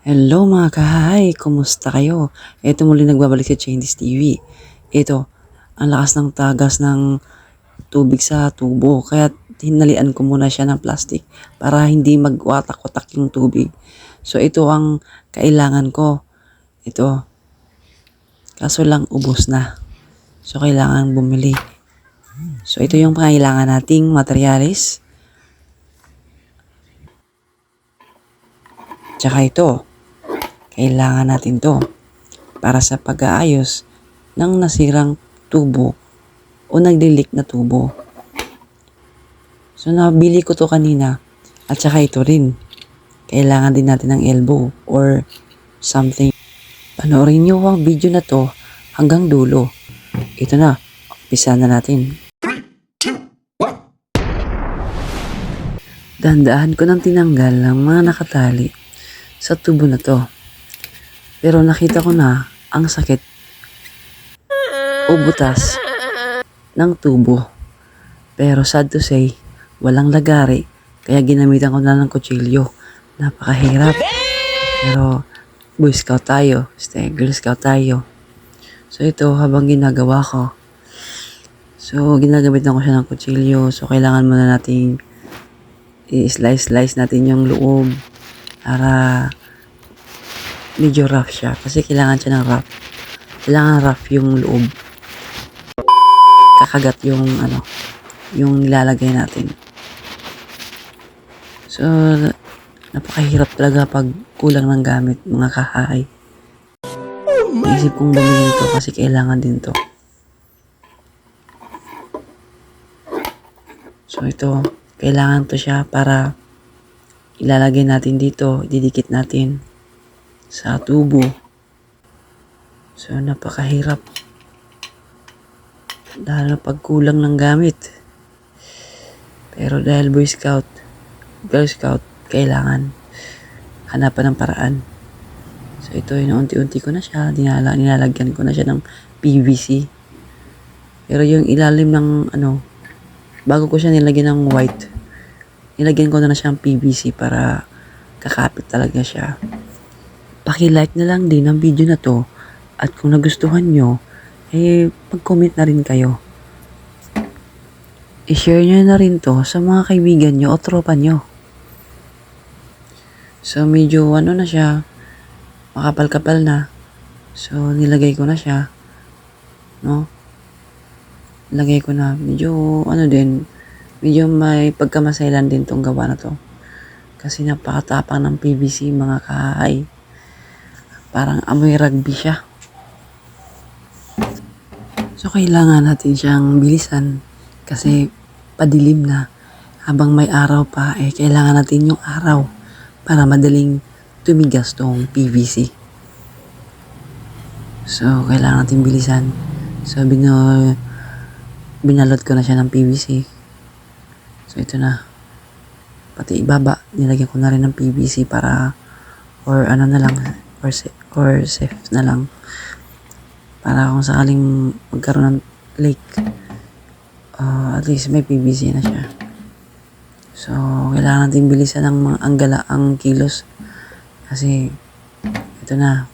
Hello mga kahay, kumusta kayo? Ito muli nagbabalik si Chinese TV. Ito, ang lakas ng tagas ng tubig sa tubo. Kaya hinalian ko muna siya ng plastic para hindi magwatak-watak yung tubig. So ito ang kailangan ko. Ito, kaso lang ubos na. So kailangan bumili. So ito yung kailangan nating materialis. Tsaka ito, kailangan natin to para sa pag-aayos ng nasirang tubo o naglilik na tubo. So nabili ko to kanina at saka ito rin. Kailangan din natin ng elbow or something. Panoorin nyo ang video na to hanggang dulo. Ito na, umpisa na natin. Dahan-dahan ko nang tinanggal ang mga nakatali sa tubo na to. Pero nakita ko na ang sakit o butas ng tubo. Pero sad to say, walang lagari. Kaya ginamitan ko na ng kutsilyo. Napakahirap. Pero Boy Scout tayo. Girl Scout tayo. So ito habang ginagawa ko. So ginagamitan ko siya ng kutsilyo. So kailangan muna nating i-slice natin yung loob. Para medyo rough siya. Kasi kailangan siya ng rough. Kailangan rough yung loob. Kakagat yung yung nilalagay natin. So, napakahirap talaga pag kulang ng gamit, mga kahay. Naisip kong bumili nito kasi kailangan din to. So, ito, kailangan to siya para ilalagay natin dito, didikit natin sa tubo. So, napakahirap. Dahil pag kulang ng gamit. Pero dahil Boy Scout, Girl Scout, kailangan hanapan ng paraan. So ito yun, unti-unti ko na siya, nilalagyan ko na siya ng PVC. Pero yung ilalim ng bago ko siya nilagyan ng white, nilagyan ko na siya ng PVC para kakapit talaga siya. Paki-like na lang din ang video na to at kung nagustuhan nyo, mag-comment na rin kayo. I-share nyo na rin to sa mga kaibigan nyo o tropa nyo. So, medyo na siya, makapal-kapal na. So, nilagay ko na siya. No? Nilagay ko na. Medyo, medyo may pagkamasailan din tong gawa na to. Kasi napakatapang ng PVC, mga kahay. Parang amoy rugby siya. So, kailangan natin siyang bilisan. Kasi, padilim na. Habang may araw pa, kailangan natin yung araw para madaling tumigas tong PVC. So, kailangan natin bilisan. So, binalot ko na siya ng PVC. So, ito na. Pati ibaba, nilagyan ko na rin ng PVC para or safe na lang. Para kung sakaling magkaroon ng leak, at least may PVC na siya. So, kailangan natin bilisan ang kilos. Kasi, ito na.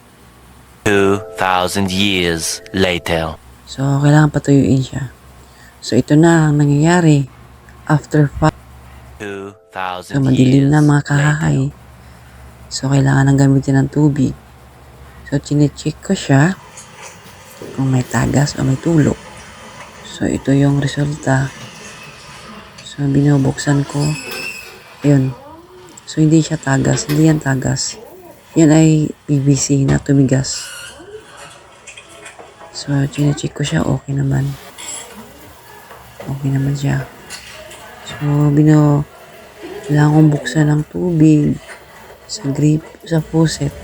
2,000 years later. So, kailangan patuyuin siya. So, ito na ang nangyayari. After 2,000 so, madilim years na mga kahahay. later. So, kailangan nang gamitin ng tubig. So, chinecheck ko siya kung may tagas o may tulo. So, ito yung resulta. So, binubuksan ko. Ayun. So, hindi siya tagas. Hindi yan tagas. Yan ay PVC na tumigas. So, chinecheck ko siya. Okay naman. Okay naman siya. So, kailangan kong buksan ng tubig sa faucet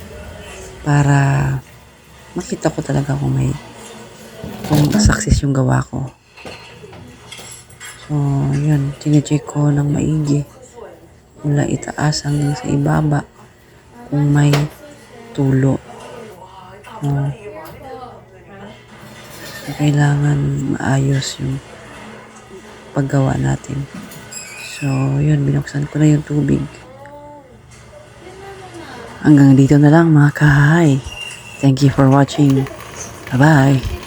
para makita ko talaga kung success yung gawa ko. So, yun. Chinecheck ko ng maigi. Mula itaas hanggang sa ibaba. Kung may tulo. So, kailangan maayos yung paggawa natin. So, yun. Binuksan ko na yung tubig. Hanggang dito na lang mga kahay. Thank you for watching. Bye-bye.